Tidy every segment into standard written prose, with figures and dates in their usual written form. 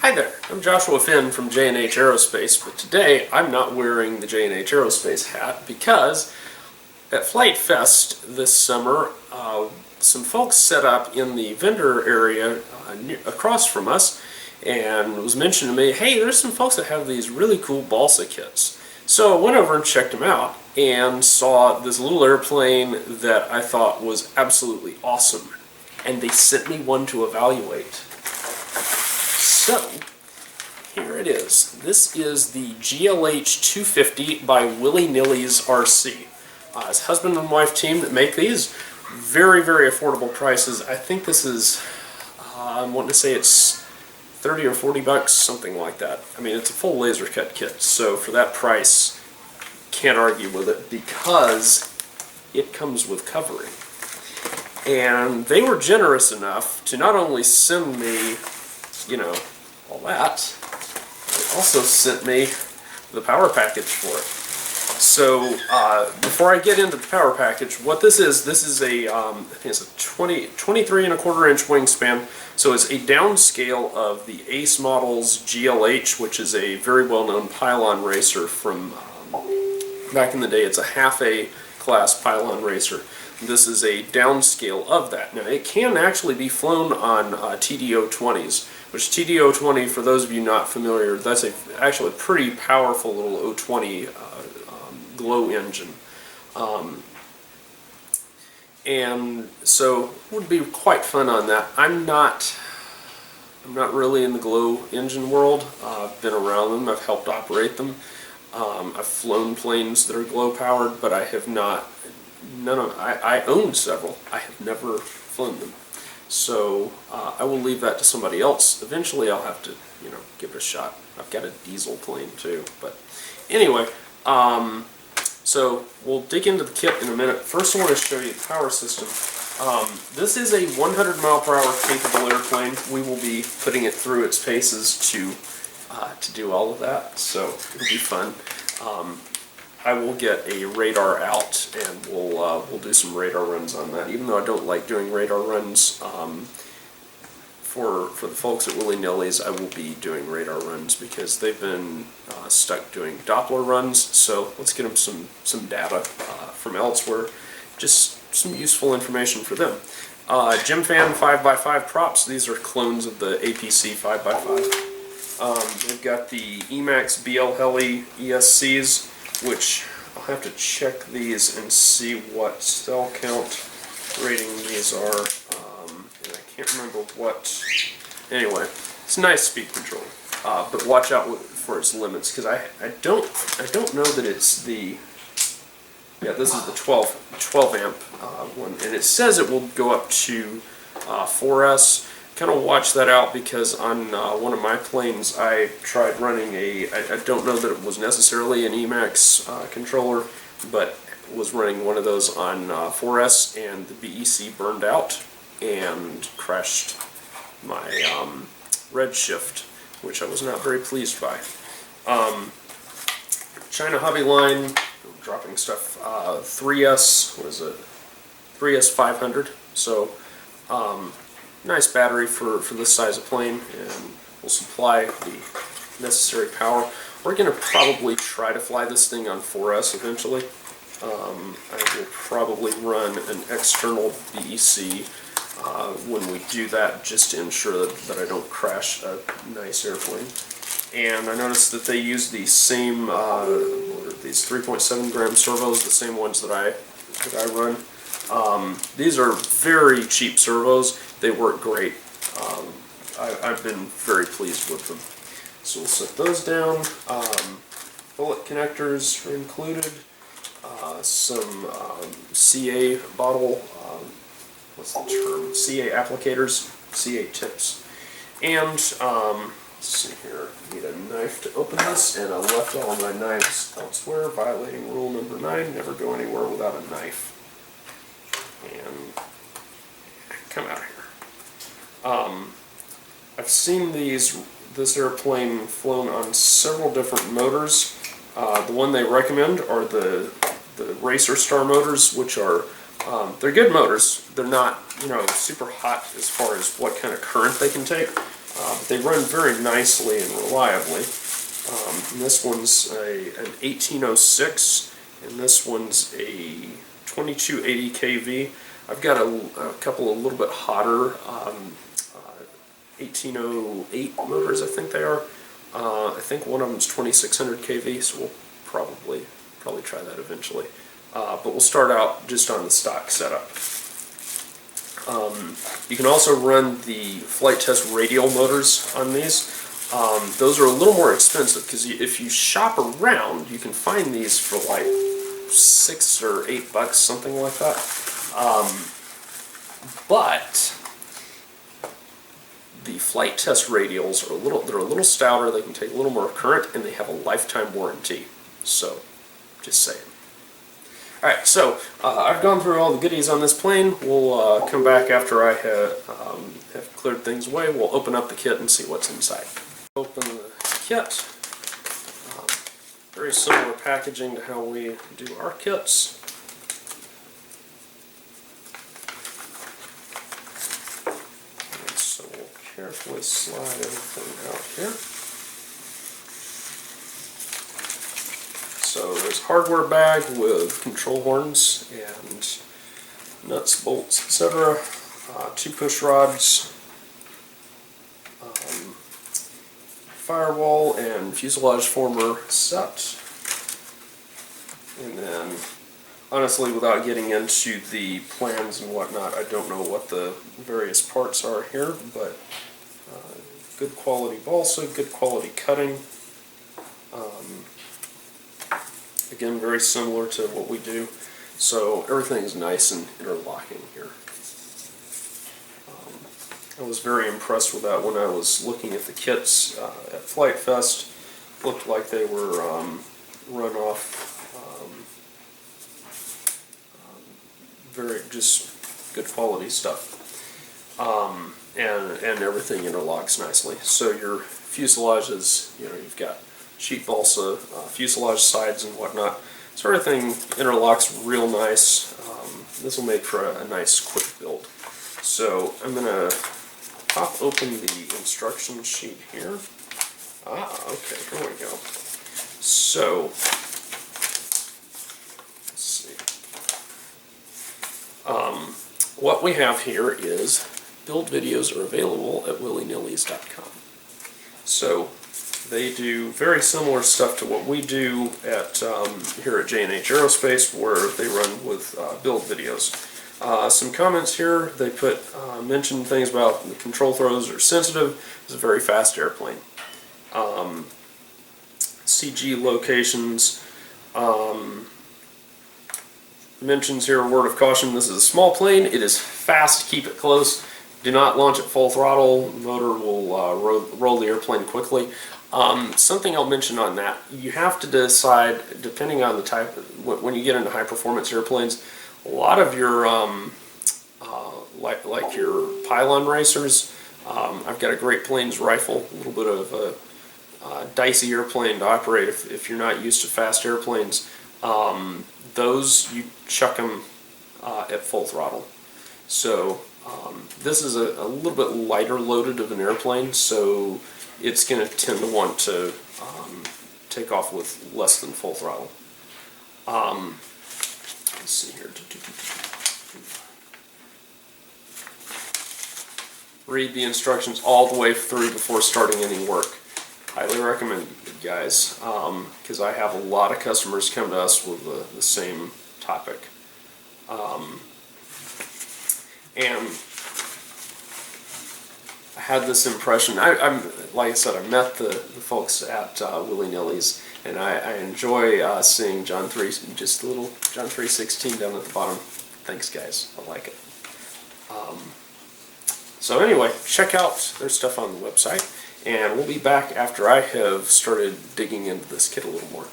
Hi there, I'm Joshua Finn from J&H Aerospace, but today I'm not wearing the J&H Aerospace hat because at Flight Fest this summer, some folks set up in the vendor area across from us, and it was mentioned to me, hey, there's some folks that have these really cool balsa kits. So I went over and checked them out and saw this little airplane that I thought was absolutely awesome, and they sent me one to evaluate. So, here it is. This is the GLH 250 by Willy Nillies RC. It's a husband and wife team that make these. Very, very affordable prices. I think this is, I'm wanting to say it's 30 or 40 bucks, something like that. I mean, it's a full laser cut kit, so for that price, can't argue with it because it comes with covering. And they were generous enough to not only send me, you know, all that, they also sent me the power package for it. So before I get into the power package, what this is a, I think it's a 23 1/4 inch wingspan. So it's a downscale of the Ace Models GLH, which is a very well-known pylon racer from back in the day. It's a half A class pylon racer. This is a downscale of that. Now it can actually be flown on TD-020s, which TD-020, for those of you not familiar, that's actually a pretty powerful little O20 glow engine. And so it would be quite fun on that. I'm not really in the glow engine world. I've been around them, I've helped operate them. I've flown planes that are glow powered, but I have not, I own several. I have never flown them. So I will leave that to somebody else. Eventually I'll have to, you know, give it a shot. I've got a diesel plane too. But anyway, so we'll dig into the kit in a minute. First I want to show you the power system. This is a 100 mile per hour capable airplane. We will be putting it through its paces to do all of that, so it'll be fun. I will get a radar out and we'll do some radar runs on that. Even though I don't like doing radar runs, for the folks at Willy Nillies, I will be doing radar runs because they've been stuck doing Doppler runs. So let's get them some data from elsewhere, just some useful information for them. Gymfan 5x5 props. These are clones of the APC 5x5. They've got the Emax BL Heli ESCs, which I'll have to check these and see what cell count rating these are. And I can't remember what. Anyway, it's nice speed control, but watch out for its limits because I don't know that it's the. Yeah, this is the 12 amp one, and it says it will go up to 4S. Kind of watch that out because on one of my planes I tried running I don't know that it was necessarily an Emax controller, but was running one of those on 4S, and the BEC burned out and crashed my redshift, which I was not very pleased by. China Hobby Line, dropping stuff, 3S, what is it, 3S 500, so nice battery for this size of plane, and will supply the necessary power. We're going to probably try to fly this thing on 4S eventually. I will probably run an external BEC when we do that, just to ensure that I don't crash a nice airplane. And I noticed that they use the same, these 3.7 gram servos, the same ones that I run. These are very cheap servos. They work great. I've been very pleased with them. So we'll set those down. Bullet connectors are included. Some CA bottle, what's the term? CA applicators, CA tips. And let's see here, I need a knife to open this, and I left all of my knives elsewhere, violating rule number 9, never go anywhere without a knife. And come out of here. I've seen this airplane flown on several different motors. The one they recommend are the Racer Star motors, which are they're good motors. They're not, you know, super hot as far as what kind of current they can take, but they run very nicely and reliably. And this one's an 1806, and this one's a 2280 kV. I've got a couple a little bit hotter 1808 motors, I think they are. I think one of them is 2600 kV, so we'll probably try that eventually. But we'll start out just on the stock setup. You can also run the flight test radial motors on these. Those are a little more expensive because if you shop around, you can find these for like $6 or $8, something like that. But the flight test radials are they're a little stouter. They can take a little more current, and they have a lifetime warranty. So, just saying. All right, so I've gone through all the goodies on this plane. We'll come back after I have cleared things away. We'll open up the kit and see what's inside. Open the kit. Very similar packaging to how we do our kits. And so we'll carefully slide everything out here. So there's a hardware bag with control horns and nuts, bolts, etc. 2 push rods, firewall and fuselage former set. And then, honestly, without getting into the plans and whatnot, I don't know what the various parts are here, but good quality balsa, good quality cutting. Again, very similar to what we do, so everything's nice and interlocking here. I was very impressed with that when I was looking at the kits at Flight Fest. Looked like they were run off very just good quality stuff, and everything interlocks nicely. So your fuselages, you've got sheet balsa, fuselage sides and whatnot. So everything interlocks real nice. This will make for a nice quick build. So I'm going to pop open the instruction sheet here. Okay, here we go. So, let's see. What we have here is build videos are available at willynillies.com. So, they do very similar stuff to what we do at here at G&H Aerospace, where they run with build videos. Some comments here. They mention things about the control throws are sensitive. It's a very fast airplane. CG locations. Mentions here a word of caution. This is a small plane. It is fast. Keep it close. Do not launch at full throttle. The motor will roll the airplane quickly. Something I'll mention on that, you have to decide, depending on the type, when you get into high performance airplanes, a lot of your, like your pylon racers, I've got a Great Plains rifle, a little bit of a dicey airplane to operate if you're not used to fast airplanes. Those, you chuck them at full throttle. So this is a little bit lighter loaded of an airplane, so it's going to tend to want to take off with less than full throttle. Let's see here. Read the instructions all the way through before starting any work. Highly recommend it, guys, because I have a lot of customers come to us with the same topic. And I had this impression. I'm like I said, I met the folks at Willy Nillies, and I enjoy seeing John 3, just a little John 3:16 down at the bottom. Thanks, guys. I like it. So anyway, check out their stuff on the website, and we'll be back after I have started digging into this kit a little more.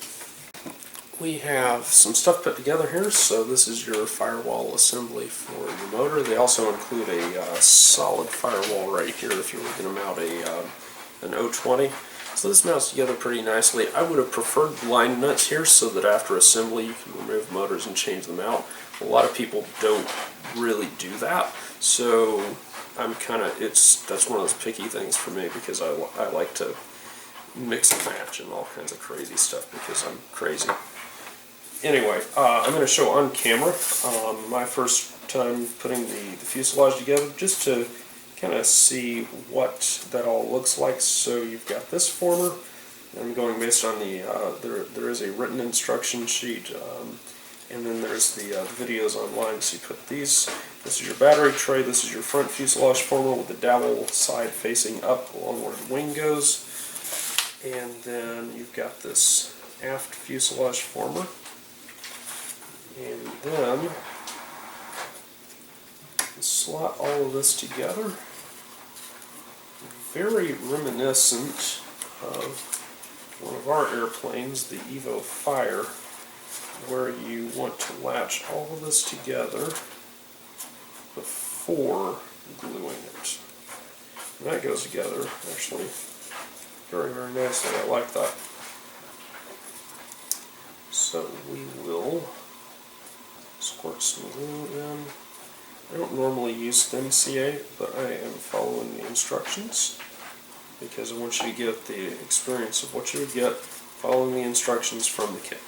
We have some stuff put together here. So this is your firewall assembly for your motor. They also include a solid firewall right here if you were going to mount an 020. So this mounts together pretty nicely. I would have preferred blind nuts here so that after assembly you can remove motors and change them out. A lot of people don't really do that. So I'm that's one of those picky things for me because I like to mix and match and all kinds of crazy stuff because I'm crazy. Anyway, I'm going to show on camera my first time putting the fuselage together, just to kind of see what that all looks like. So you've got this former. I'm going based on the there is a written instruction sheet, and then there's the videos online. So you put these. This is your battery tray. This is your front fuselage former with the dowel side facing up along where the wing goes, and then you've got this aft fuselage former. And then slot all of this together. Very reminiscent of one of our airplanes, the Evo Fire, where you want to latch all of this together before gluing it. And that goes together actually very, very nicely. I like that. So we will squirt some glue in. I don't normally use thin CA, but I am following the instructions because I want you to get the experience of what you would get following the instructions from the kit.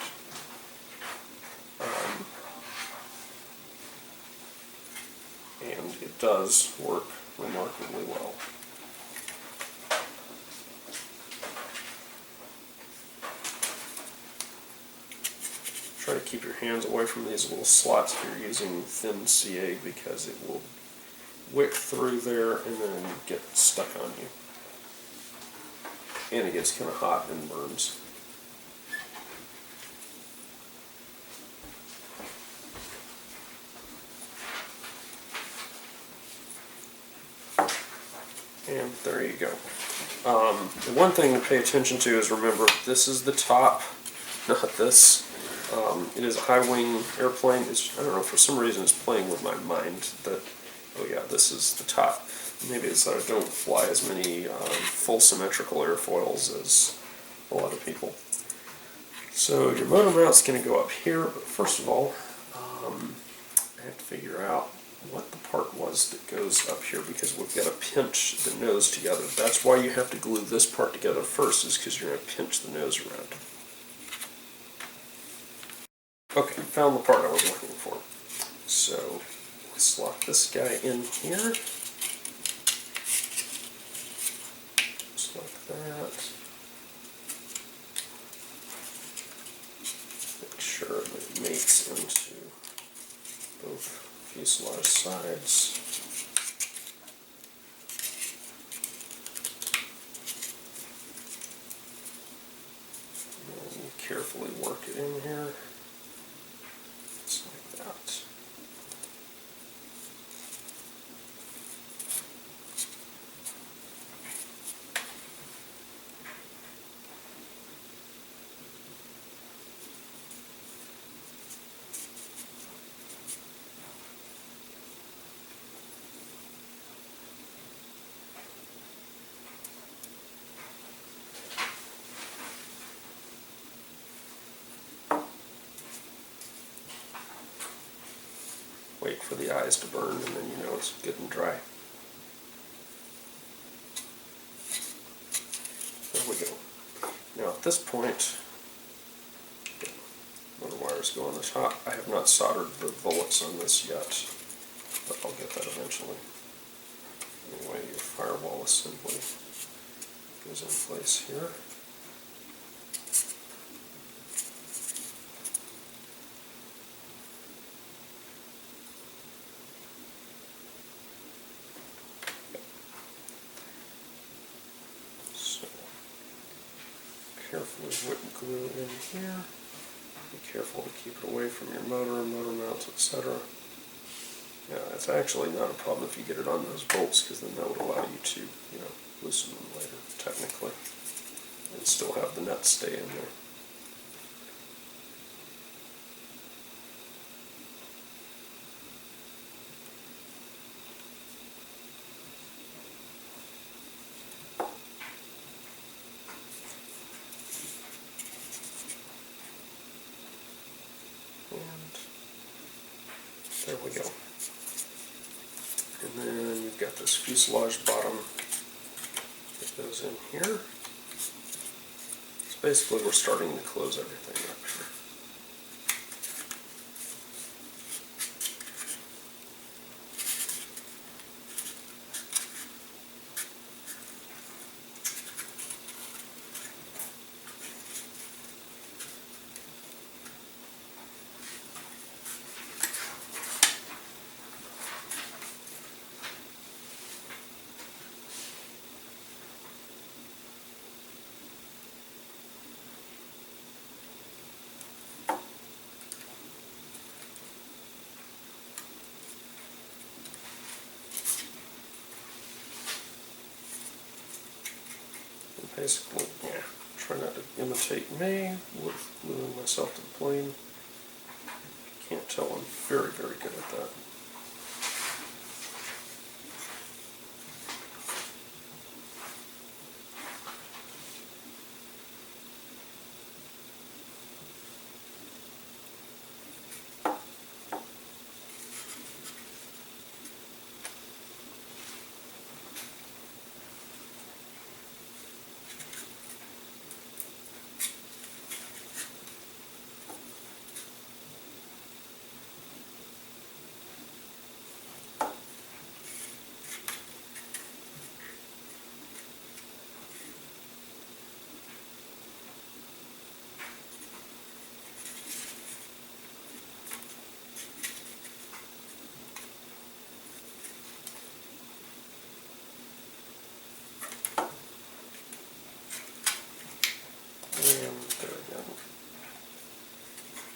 And it does work remarkably well. Try to keep your hands away from these little slots if you're using thin CA because it will wick through there and then get stuck on you. And it gets kind of hot and burns. And there you go. The one thing to pay attention to is, remember, this is the top, not this. It is a high-wing airplane. I don't know, for some reason it's playing with my mind that, oh yeah, this is the top. Maybe it's that I don't fly as many full symmetrical airfoils as a lot of people. So your motor mount's going to go up here, but first of all, I have to figure out what the part was that goes up here because we've got to pinch the nose together. That's why you have to glue this part together first, is because you're going to pinch the nose around. Okay, found the part I was looking for. So let's lock this guy in here. Just like that. Make sure that it mates into both fuselage sides. And carefully work it in here. Just like that. Wait for the eyes to burn, and then you know it's good and dry. There we go. Now at this point, motor wires go on the top. I have not soldered the bullets on this yet, but I'll get that eventually. Anyway, your firewall assembly goes in place here. Carefully glue in here. Be careful to keep it away from your motor and motor mounts, etc. Yeah, it's actually not a problem if you get it on those bolts, because then that would allow you to, you know, loosen them later, technically, and still have the nuts stay in there. There we go. And And then you've got this fuselage bottom that goes in here. So basically we're starting to close everything up here. Basically, yeah, try not to imitate me with gluing myself to the plane. Can't tell, I'm very, very good at that.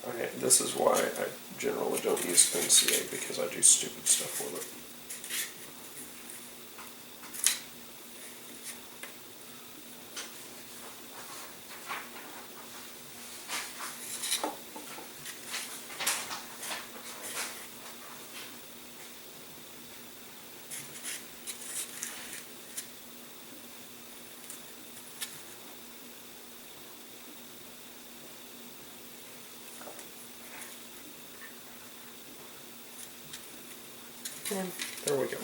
Okay, this is why I generally don't use NCA, because I do stupid stuff with it. And there we go.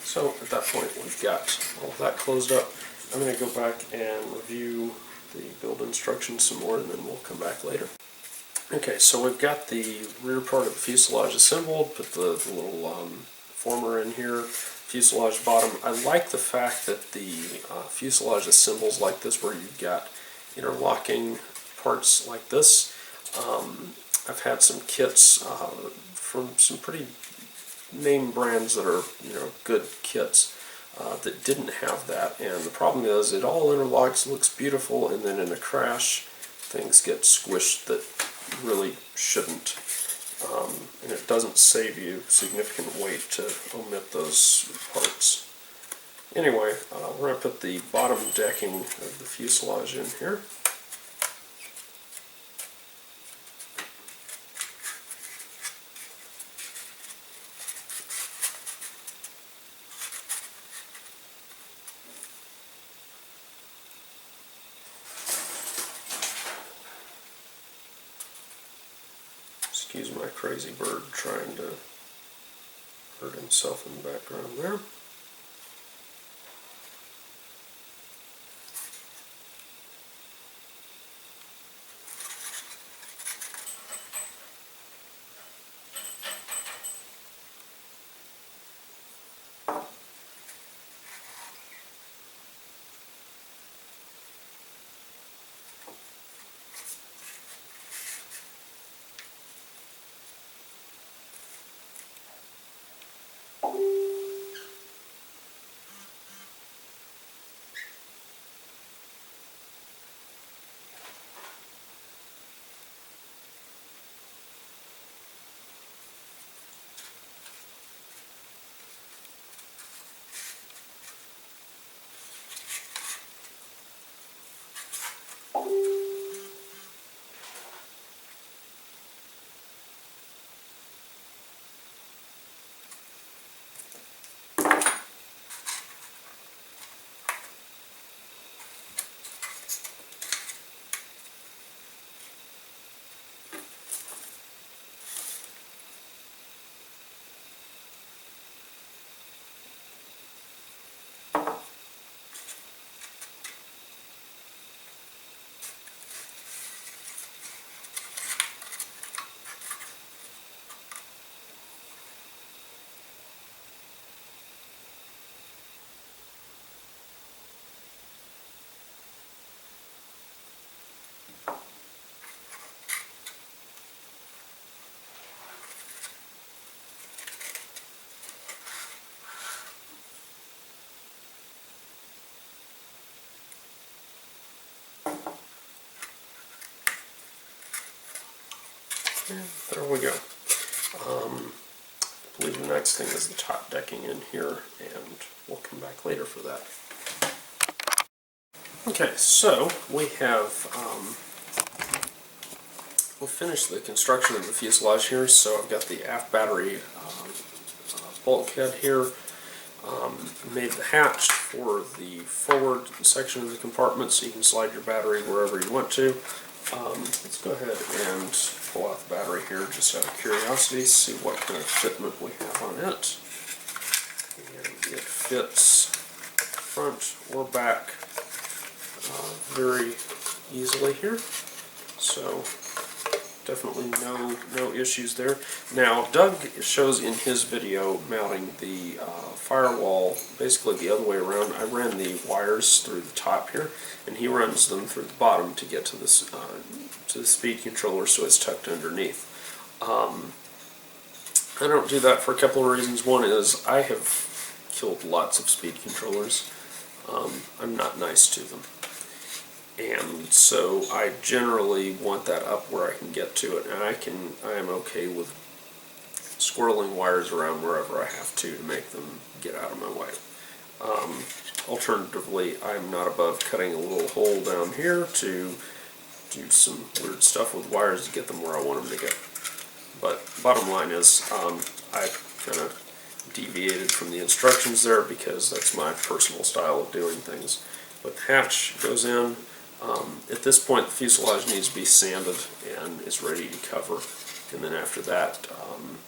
So at that point we've got all that closed up. I'm going to go back and review the build instructions some more, and then we'll come back later. Okay, so we've got the rear part of the fuselage assembled, put the little former in here, fuselage bottom. I like the fact that the fuselage assembles like this, where you've got interlocking parts like this. I've had some kits from some pretty name brands that are good kits that didn't have that, and the problem is it all interlocks, looks beautiful, and then in a crash things get squished that really shouldn't, and it doesn't save you significant weight to omit those parts. Anyway, we're going to put the bottom decking of the fuselage in here. Excuse my crazy bird trying to hurt himself in the background there. And there we go. I believe the next thing is the top decking in here, and we'll come back later for that. Okay, so we have we'll finish the construction of the fuselage here. So I've got the aft battery bulkhead here. Made the hatch for the forward section of the compartment so you can slide your battery wherever you want to. Let's go ahead and pull out the battery here just out of curiosity, see what kind of fitment we have on it. And it fits front or back very easily here, so definitely no issues there. Now, Doug shows in his video mounting the firewall basically the other way around. I ran the wires through the top here, and he runs them through the bottom to get to this to the speed controller, so it's tucked underneath. I don't do that for a couple of reasons. One is I have killed lots of speed controllers. I'm not nice to them. And so I generally want that up where I can get to it, and I am okay with squirreling wires around wherever I have to make them get out of my way. Alternatively, I'm not above cutting a little hole down here to do some weird stuff with wires to get them where I want them to go. But bottom line is, I kind of deviated from the instructions there because that's my personal style of doing things. But the hatch goes in. At this point, the fuselage needs to be sanded and is ready to cover. And then after that,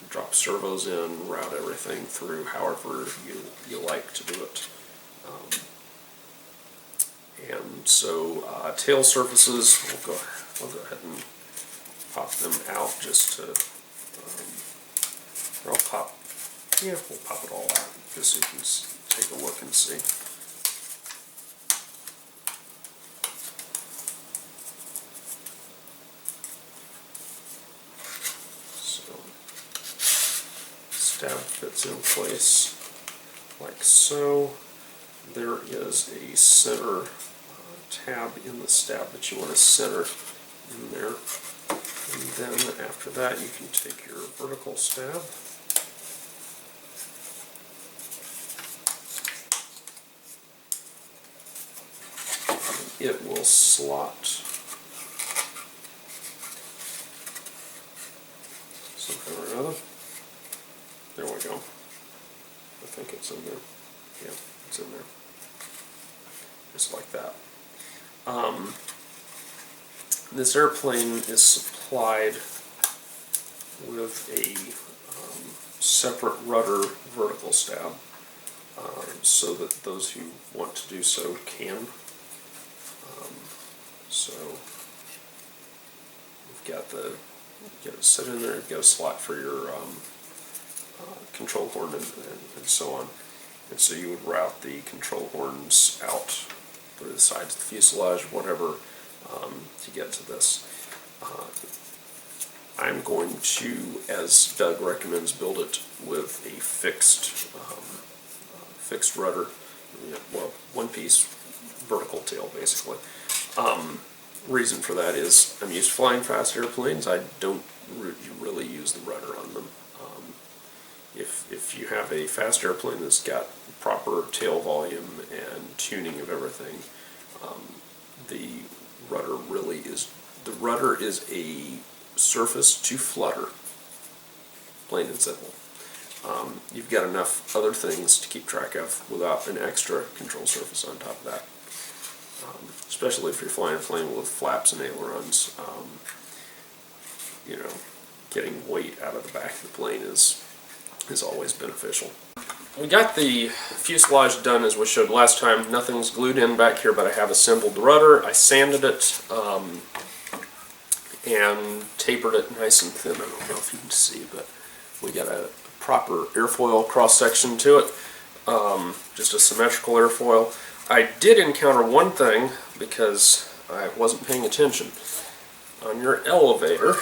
drop servos in, route everything through however you like to do it. And so tail surfaces, we'll go ahead and pop them out just to, we'll pop it all out just so you can take a look and see. Stab fits in place like so. There is a center tab in the stab that you want to center in there. And then after that you can take your vertical stab and it will slot somehow or another. There we go. I think it's in there. Yeah, it's in there. Just like that. This airplane is supplied with a separate rudder vertical stab, so that those who want to do so can. So you've got it set in there. You've got a slot for your control horn and so on. And so you would route the control horns out through the sides of the fuselage, whatever, to get to this. I'm going to, as Doug recommends, build it with a fixed rudder, well, one-piece vertical tail, basically. Reason for that is I'm used to flying fast airplanes. I don't really use the rudder on them. If you have a fast airplane that's got proper tail volume and tuning of everything, the rudder is a surface to flutter, plain and simple. You've got enough other things to keep track of without an extra control surface on top of that. Especially if you're flying a plane with flaps and ailerons, getting weight out of the back of the plane is always beneficial. We got the fuselage done as we showed last time. Nothing's glued in back here, but I have assembled the rudder. I sanded it and tapered it nice and thin. I don't know if you can see, but we got a proper airfoil cross section to it, just a symmetrical airfoil. I did encounter one thing because I wasn't paying attention. On your elevator,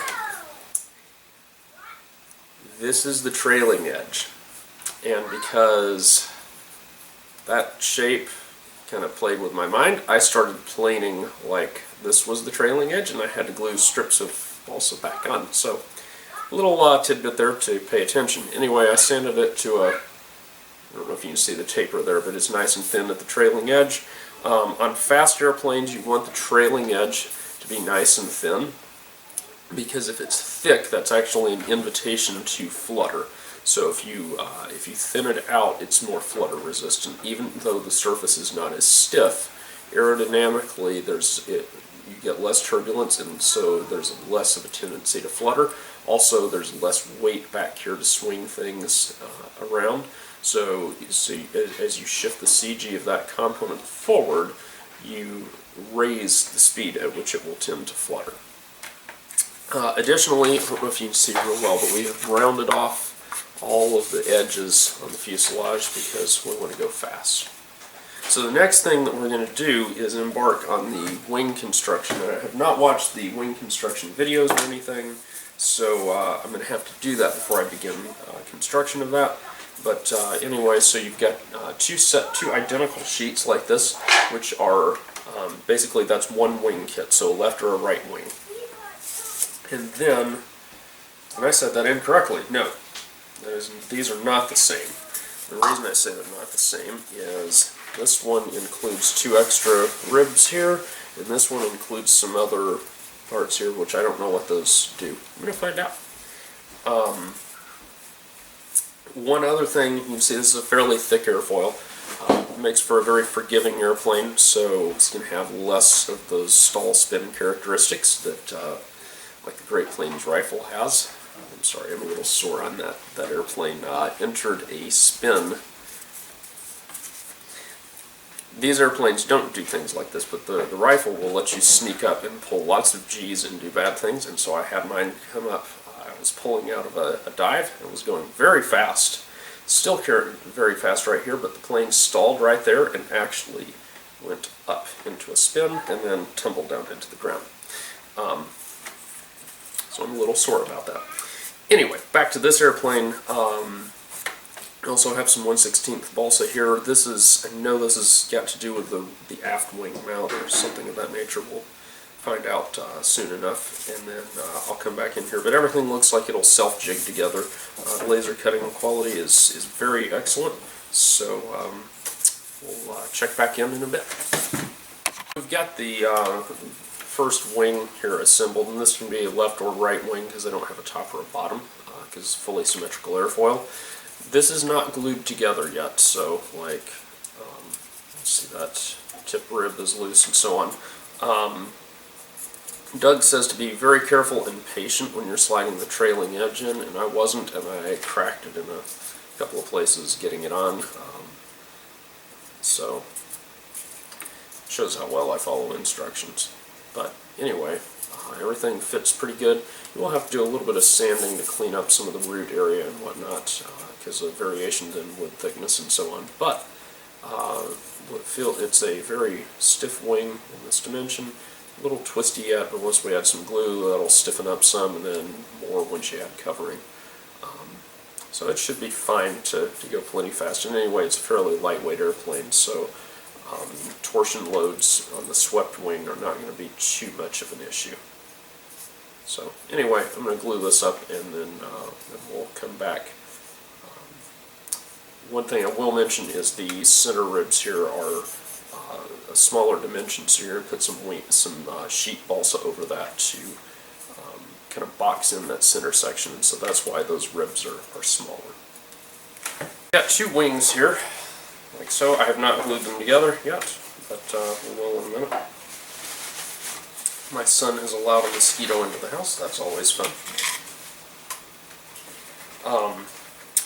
this is the trailing edge, and because that shape kind of played with my mind, I started planing like this was the trailing edge, and I had to glue strips of balsa back on. So a little tidbit there to pay attention. Anyway, I sanded it to a, I don't know if you can see the taper there, but it's nice and thin at the trailing edge. On fast airplanes, you want the trailing edge to be nice and thin, because if it's thick, that's actually an invitation to flutter. So if you thin it out, it's more flutter resistant. Even though the surface is not as stiff, aerodynamically you get less turbulence, and so there's less of a tendency to flutter. Also, there's less weight back here to swing things around. So as you shift the CG of that component forward, you raise the speed at which it will tend to flutter. Additionally, I don't know if you can see real well, but we have rounded off all of the edges on the fuselage because we want to go fast. So the next thing that we're going to do is embark on the wing construction. And I have not watched the wing construction videos or anything, so I'm going to have to do that before I begin construction of that. But anyway, so you've got two identical sheets like this, which are basically that's one wing kit, so a left or a right wing. And then, and I said that incorrectly, no, these are not the same. The reason I say they're not the same is this one includes 2 extra ribs here, and this one includes some other parts here, which I don't know what those do. I'm going to find out. One other thing, you can see this is a fairly thick airfoil. It makes for a very forgiving airplane, so it's going to have less of those stall spin characteristics that like the Great Plains rifle has. I'm sorry, I'm a little sore on that. That airplane entered a spin. These airplanes don't do things like this, but the rifle will let you sneak up and pull lots of G's and do bad things, and so I had mine come up. I was pulling out of a dive and was going very fast. Still very fast right here, but the plane stalled right there and actually went up into a spin and then tumbled down into the ground. So I'm a little sore about that. Anyway, back to this airplane. I also have some 1/16 balsa here. This is, I know this has got to do with the aft wing mount or something of that nature. We'll find out soon enough, and then I'll come back in here. But everything looks like it'll self-jig together. Laser cutting quality is very excellent, so we'll check back in a bit. We've got the first wing here assembled, and this can be a left or right wing because I don't have a top or a bottom because it's fully symmetrical airfoil. This is not glued together yet, so like, let's see, that tip rib is loose and so on. Doug says to be very careful and patient when you're sliding the trailing edge in, and I wasn't, and I cracked it in a couple of places getting it on. So, shows how well I follow instructions. But anyway, everything fits pretty good. You will have to do a little bit of sanding to clean up some of the root area and whatnot, because of variations in wood thickness and so on. But it's a very stiff wing in this dimension. A little twisty yet, but once we add some glue, that'll stiffen up some, and then more once you add covering. So it should be fine to go plenty fast. And anyway, it's a fairly lightweight airplane, so torsion loads on the swept wing are not going to be too much of an issue. So anyway, I'm going to glue this up, and then we'll come back. One thing I will mention is the center ribs here are a smaller dimension, so you're going to put some sheet balsa over that to kind of box in that center section, and so that's why those ribs are smaller. Got 2 wings here, like so. I have not glued them together yet, but we will in a minute. My son has allowed a mosquito into the house. That's always fun.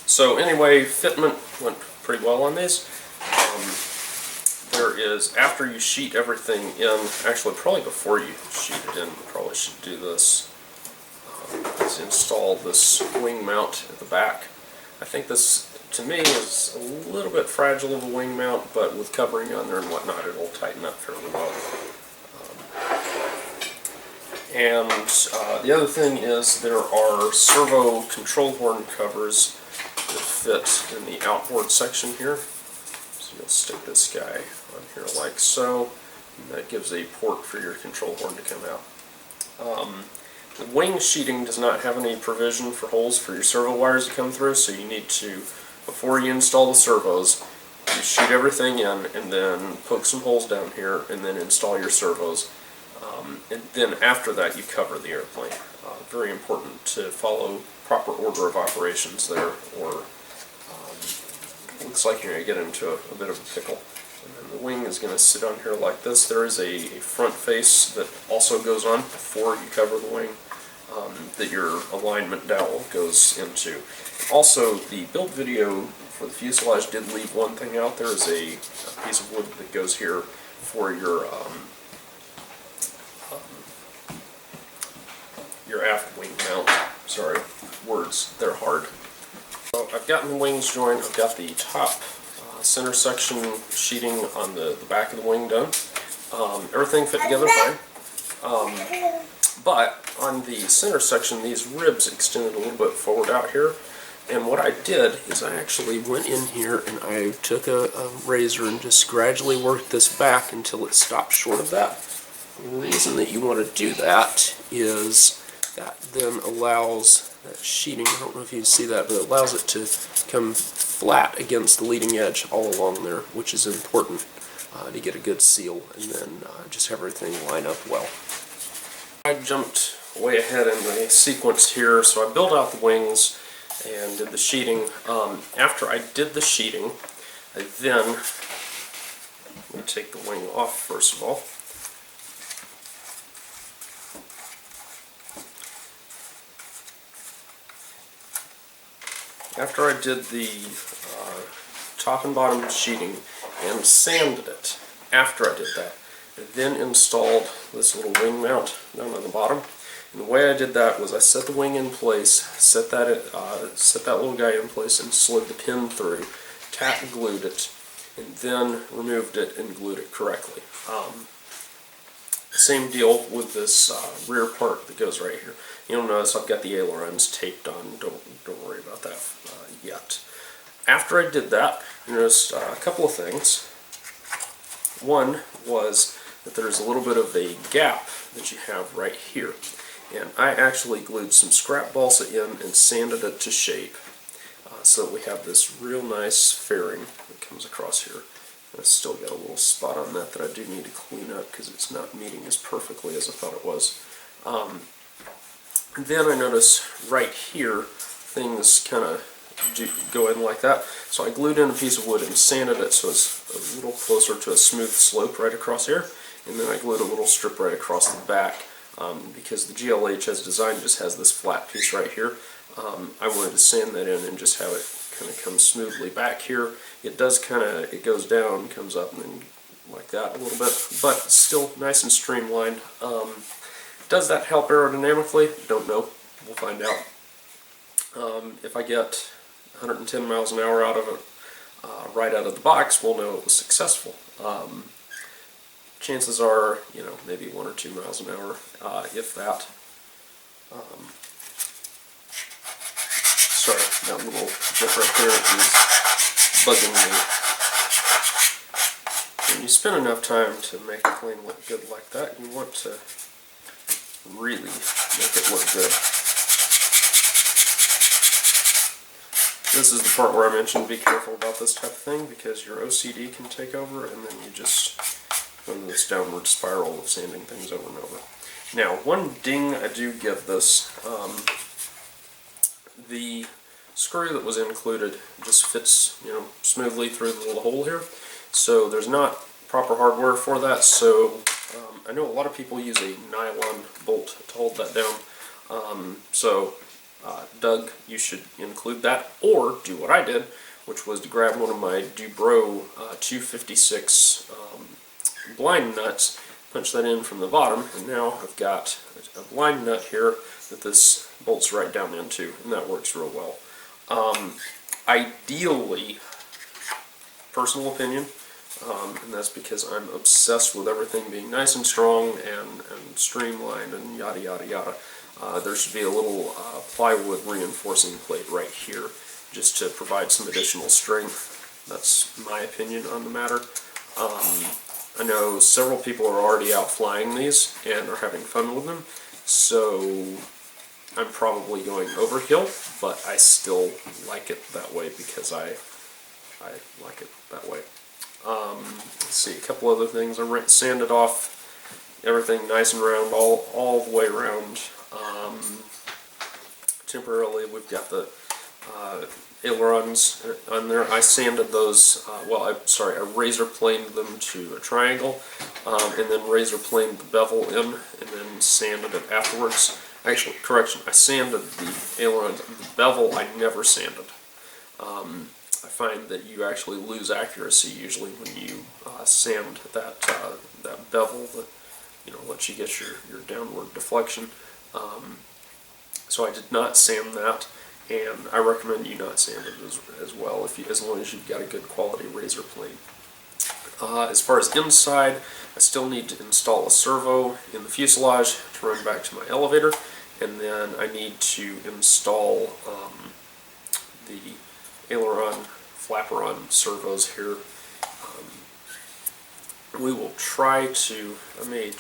So anyway, fitment went pretty well on these. There is, after you sheet everything in, actually probably before you sheet it in, you probably should do this, is install this wing mount at the back. I think this, to me, is a little bit fragile of a wing mount, but with covering on there and whatnot, it'll tighten up fairly well. And the other thing is there are servo control horn covers that fit in the outboard section here. So you'll stick this guy on here like so, and that gives a port for your control horn to come out. The wing sheeting does not have any provision for holes for your servo wires to come through, so you need to, before you install the servos, you sheet everything in and then poke some holes down here and then install your servos. And then after that you cover the airplane. Very important to follow proper order of operations there, or looks like you're going to get into a bit of a pickle. And then the wing is going to sit on here like this. There is a front face that also goes on before you cover the wing that your alignment dowel goes into. Also, the build video for the fuselage did leave one thing out. There is a piece of wood that goes here for your aft wing mount. Sorry, words, they're hard. So I've gotten the wings joined. I've got the top center section sheeting on the back of the wing done. Everything fit together fine. But on the center section, these ribs extended a little bit forward out here. And what I did is I actually went in here and I took a razor and just gradually worked this back until it stopped short of that. The reason that you want to do that is that then allows that sheeting, I don't know if you see that, but it allows it to come flat against the leading edge all along there, which is important to get a good seal and then just have everything line up well. I jumped way ahead in the sequence here, so I built out the wings and did the sheeting. After I did the sheeting, I then, let me take the wing off first of all. After I did the top and bottom sheeting and sanded it, after I did that, I then installed this little wing mount down on the bottom. And the way I did that was I set the wing in place, set that little guy in place and slid the pin through, tack and glued it, and then removed it and glued it correctly. Same deal with this rear part that goes right here. You'll notice I've got the ailerons taped on. Don't worry about that yet. After I did that, you noticed a couple of things. One was that there's a little bit of a gap that you have right here. And I actually glued some scrap balsa in and sanded it to shape so that we have this real nice fairing that comes across here. I've still got a little spot on that I do need to clean up because it's not meeting as perfectly as I thought it was. Then I notice right here things kind of go in like that. So I glued in a piece of wood and sanded it so it's a little closer to a smooth slope right across here. And then I glued a little strip right across the back because the GLH as designed just has this flat piece right here. I wanted to sand that in and just have it kind of come smoothly back here. It does it goes down, comes up, and then like that a little bit, but still nice and streamlined. Does that help aerodynamically? Don't know. We'll find out. If I get 110 miles an hour out of it right out of the box, we'll know it was successful. Chances are, maybe 1 or 2 miles an hour, if that. Sorry, that little bit right there is bugging me. When you spend enough time to make a plane look good like that, you want to really make it look good. This is the part where I mentioned be careful about this type of thing because your OCD can take over and then you just go into this downward spiral of sanding things over and over. Now, one ding I do give this, the screw that was included just fits, smoothly through the little hole here. So there's not proper hardware for that. So I know a lot of people use a nylon bolt to hold that down. Doug, you should include that, or do what I did, which was to grab one of my Dubrow 256 blind nuts, punch that in from the bottom, and now I've got a blind nut here that this bolts right down into, and that works real well. Ideally, personal opinion, and that's because I'm obsessed with everything being nice and strong and streamlined and yada yada yada. There should be a little plywood reinforcing plate right here just to provide some additional strength. That's my opinion on the matter. I know several people are already out flying these and are having fun with them, So I'm probably going overkill, but I still like it that way because I like it that way. Let's see, a couple other things. I sanded off everything nice and round, all the way around. Temporarily, we've got the ailerons on there. I sanded those, I razor planed them to a triangle, and then razor planed the bevel in, and then sanded it afterwards. Actually, correction, I sanded the ailerons. The bevel I never sanded. I find that you actually lose accuracy usually when you sand that bevel that lets you get your downward deflection. So I did not sand that, and I recommend you not sand it as well as long as you've got a good quality razor plane. As far as inside, I still need to install a servo in the fuselage to run back to my elevator, and then I need to install the aileron flaperon servos here. We will try to, I may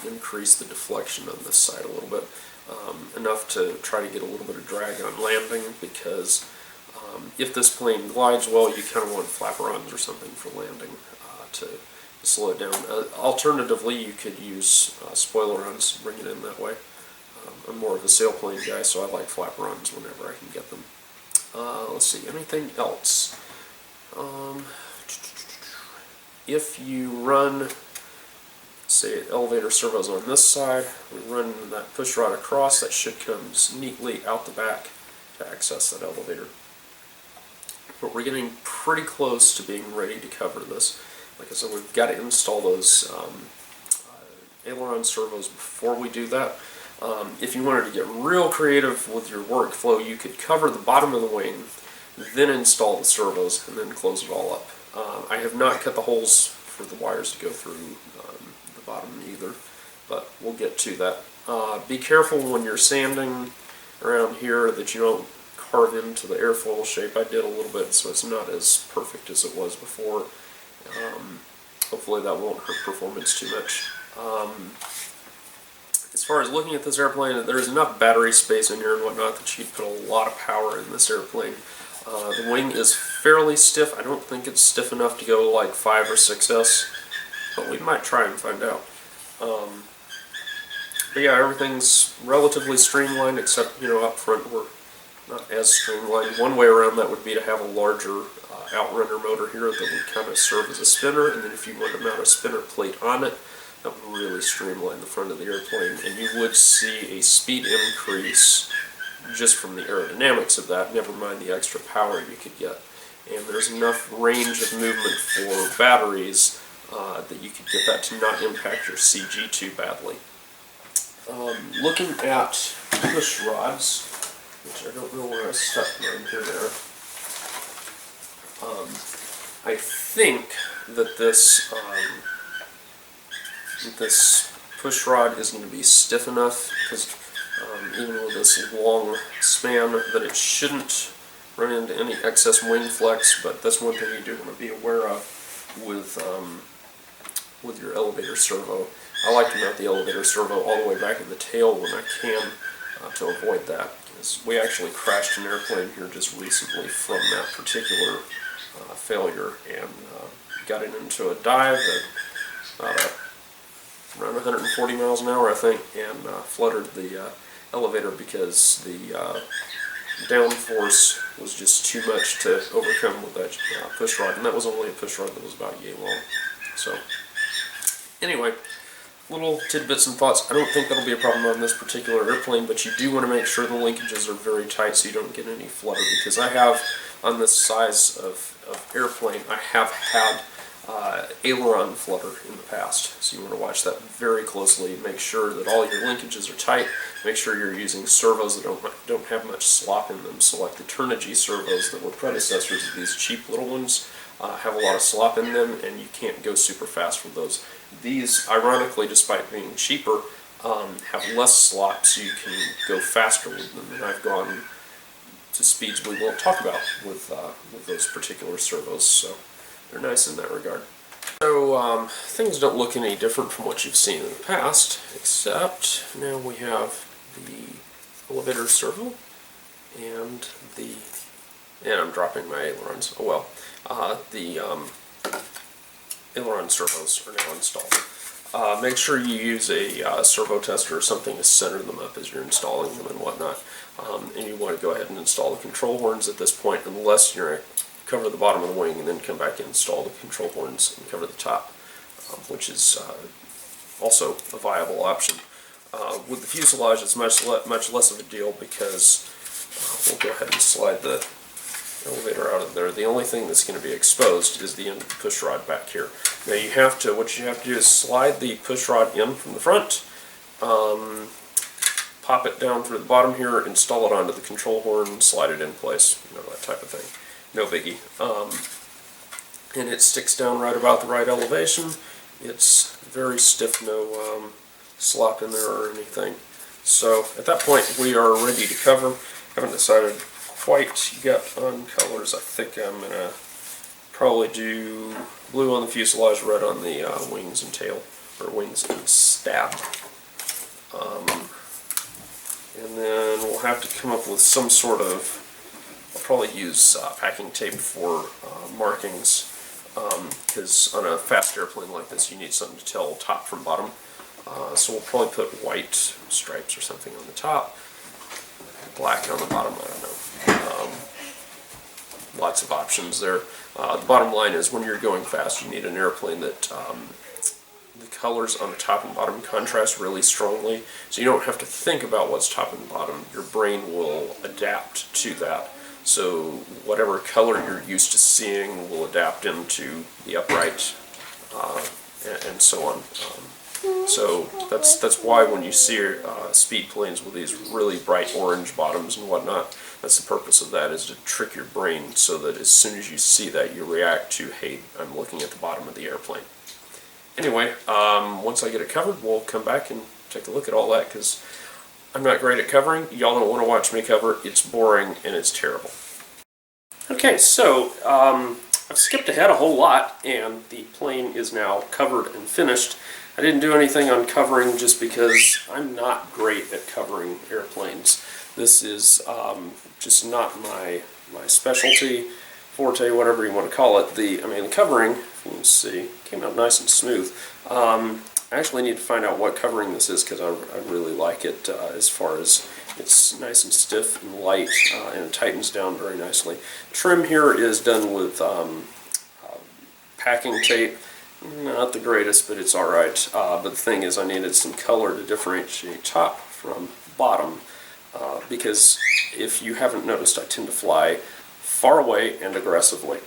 increase the deflection on this side a little bit, enough to try to get a little bit of drag on landing, because if this plane glides well, you kind of want flaperons or something for landing to slow it down. Alternatively, you could use spoilerons, bring it in that way. I'm more of a sailplane guy, so I like flaperons whenever I can get them. Let's see, anything else? If you run, say, elevator servos on this side, we run that push rod across, that should come neatly out the back to access that elevator. But we're getting pretty close to being ready to cover this. Like I said, we've got to install those aileron servos before we do that. If you wanted to get real creative with your workflow, you could cover the bottom of the wing, then install the servos, and then close it all up. I have not cut the holes for the wires to go through the bottom either, but we'll get to that. Be careful when you're sanding around here that you don't carve into the airfoil shape. I did a little bit, so it's not as perfect as it was before. Hopefully that won't hurt performance too much. As far as looking at this airplane, there's enough battery space in here and whatnot that you can put a lot of power in this airplane. The wing is fairly stiff. I don't think it's stiff enough to go like 5 or 6S, but we might try and find out. But yeah, everything's relatively streamlined, except, up front we're not as streamlined. One way around that would be to have a larger outrunner motor here that would kind of serve as a spinner, and then if you want to mount a spinner plate on it, that would really streamline the front of the airplane, and you would see a speed increase just from the aerodynamics of that, never mind the extra power you could get. And there's enough range of movement for batteries that you could get that to not impact your CG too badly. Looking at push rods, which I don't know where I stuck mine, here they are. I think that this push rod is going to be stiff enough, because even with this long span, that it shouldn't run into any excess wing flex, but that's one thing you do want to be aware of with your elevator servo. I like to mount the elevator servo all the way back in the tail when I can to avoid that, because we actually crashed an airplane here just recently from that particular failure, and got it into a dive at around 140 miles an hour, I think, and fluttered the elevator because the downforce was just too much to overcome with that push rod, and that was only a push rod that was about yay long. So, anyway, little tidbits and thoughts. I don't think that'll be a problem on this particular airplane, but you do want to make sure the linkages are very tight so you don't get any flutter, because I have, on this size of airplane, I have had aileron flutter in the past, so you want to watch that very closely. Make sure that all your linkages are tight. Make sure you're using servos that don't have much slop in them. So like the Turnigy servos that were predecessors of these cheap little ones have a lot of slop in them, and you can't go super fast with those. These, ironically, despite being cheaper, have less slop, so you can go faster with them, and I've gone to speeds we won't talk about with those particular servos, so they're nice in that regard. So things don't look any different from what you've seen in the past, except now we have the elevator servo and I'm dropping my ailerons. Oh well. The Aileron Servos are now installed. Make sure you use a servo tester or something to center them up as you're installing them and whatnot. And you want to go ahead and install the control horns at this point, unless you're cover the bottom of the wing and then come back and install the control horns and cover the top, which is also a viable option. With the fuselage, it's much less of a deal because we'll go ahead and slide the elevator out of there. The only thing that's going to be exposed is the end of the push rod back here. Now what you have to do is slide the push rod in from the front, pop it down through the bottom here, install it onto the control horn, slide it in place, that type of thing. No biggie. And it sticks down right about the right elevation. It's very stiff, no slop in there or anything. So at that point we are ready to cover. Haven't decided quite yet on colors. I think I'm going to probably do blue on the fuselage, red on the wings and tail, or wings and stab. And then we'll have to come up with some sort of, I'll probably use packing tape for markings, because on a fast airplane like this you need something to tell top from bottom. So we'll probably put white stripes or something on the top, black on the bottom, I don't know. Lots of options there. The bottom line is when you're going fast you need an airplane that the colors on the top and bottom contrast really strongly, so you don't have to think about what's top and bottom. Your brain will adapt to that. So whatever color you're used to seeing will adapt into the upright and so on. So that's why when you see speed planes with these really bright orange bottoms and whatnot, that's the purpose of that, is to trick your brain so that as soon as you see that you react to, hey, I'm looking at the bottom of the airplane. Anyway, once I get it covered, we'll come back and take a look at all that, because I'm not great at covering. Y'all don't want to watch me cover. It's boring and it's terrible. Okay, so I've skipped ahead a whole lot and the plane is now covered and finished. I didn't do anything on covering just because I'm not great at covering airplanes. This is just not my specialty, forte, whatever you want to call it. The covering, if you can see, came out nice and smooth. I actually need to find out what covering this is, because I really like it as far as it's nice and stiff and light, and it tightens down very nicely. Trim here is done with packing tape. Not the greatest, but it's alright. But the thing is, I needed some color to differentiate top from bottom, because if you haven't noticed, I tend to fly far away and aggressively.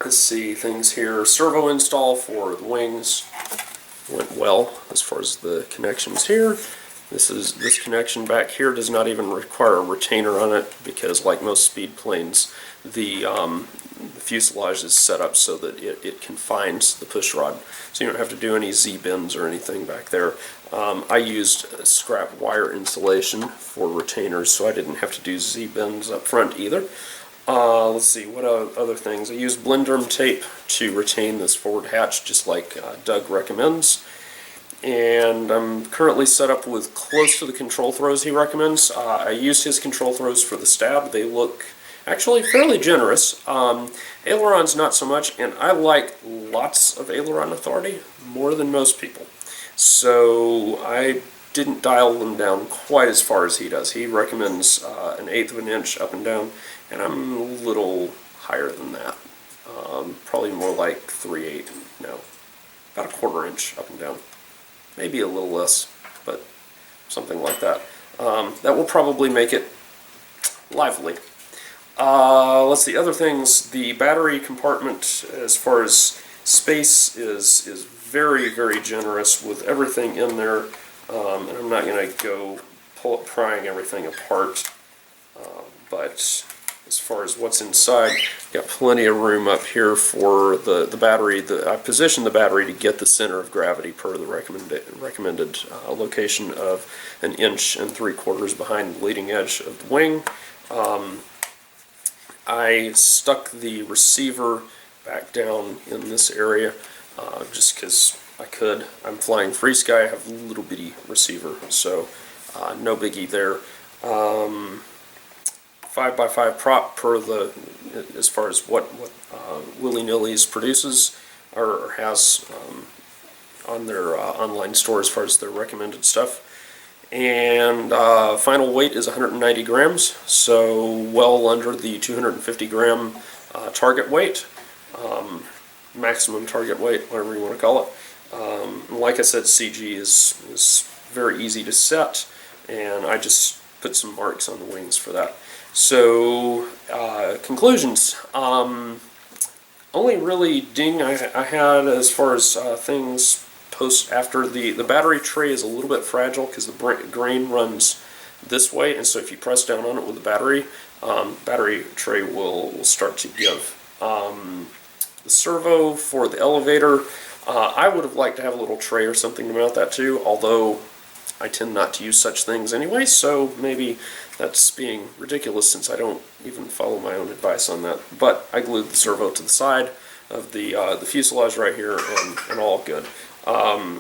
Let's see, things here. Servo install for the wings went well as far as the connections here. This connection back here does not even require a retainer on it, because like most speed planes, the fuselage is set up so that it confines the push rod, so you don't have to do any Z-bends or anything back there. I used scrap wire insulation for retainers, so I didn't have to do Z-bends up front either. Let's see, what other things? I used Blenderm tape to retain this forward hatch, just like Doug recommends. And I'm currently set up with close to the control throws he recommends. I used his control throws for the stab. They look actually fairly generous. Ailerons not so much, and I like lots of aileron authority, more than most people. So I didn't dial them down quite as far as he does. He recommends 1/8 of an inch up and down, and I'm a little higher than that. Probably more like 3/8, no, about 1/4 inch up and down. Maybe a little less, but something like that. That will probably make it lively. Let's see, other things. The battery compartment, as far as space, is very, very generous with everything in there. And I'm not going to go prying everything apart, but as far as what's inside, got plenty of room up here for the battery. I positioned the battery to get the center of gravity per the recommended location of 1 3/4 inches behind the leading edge of the wing. I stuck the receiver back down in this area just because I could. I'm flying free sky, I have a little bitty receiver, so no biggie there. 5x5 prop per the, as far as what Willy Nillies produces or has on their online store as far as their recommended stuff. And final weight is 190 grams, so well under the 250 gram target weight, maximum target weight, whatever you want to call it. Like I said, CG is very easy to set, and I just put some marks on the wings for that. So, conclusions. Only really ding I had as far as things after the battery tray is a little bit fragile because the grain runs this way, and so if you press down on it with the battery tray will start to give. The servo for the elevator, I would have liked to have a little tray or something to mount that to, although I tend not to use such things anyway, so maybe that's being ridiculous since I don't even follow my own advice on that. But I glued the servo to the side of the fuselage right here, and all good.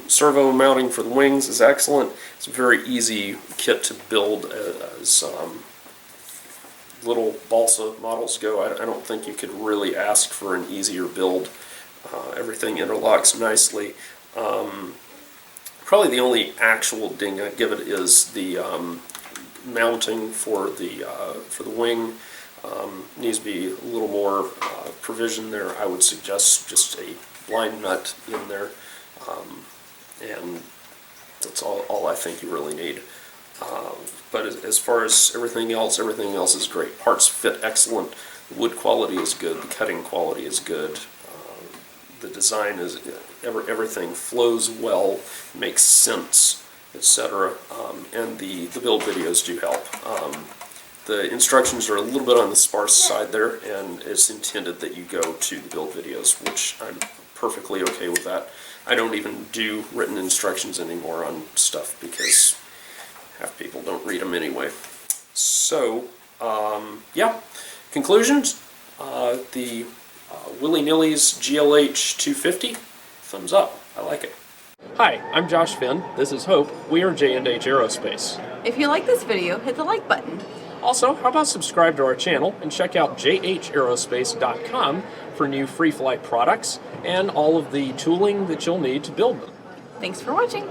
Servo mounting for the wings is excellent. It's a very easy kit to build as little balsa models go. I don't think you could really ask for an easier build. Everything interlocks nicely. Probably the only actual ding I'd give it is the mounting for the wing. Needs to be a little more provision there. I would suggest just a blind nut in there. And that's all I think you really need. But as far as everything else is great. Parts fit excellent. Wood quality is good. The cutting quality is good. The design is everything flows well, makes sense, etc. And the build videos do help. The instructions are a little bit on the sparse side there, and it's intended that you go to the build videos, which I'm perfectly okay with that. I don't even do written instructions anymore on stuff because half people don't read them anyway. So, yeah, conclusions. The Willy Nillies GLH 250, thumbs up, I like it. Hi, I'm Josh Finn, this is Hope, we are J&H Aerospace. If you like this video, hit the like button. Also, how about subscribe to our channel and check out jhaerospace.com for new free flight products and all of the tooling that you'll need to build them. Thanks for watching.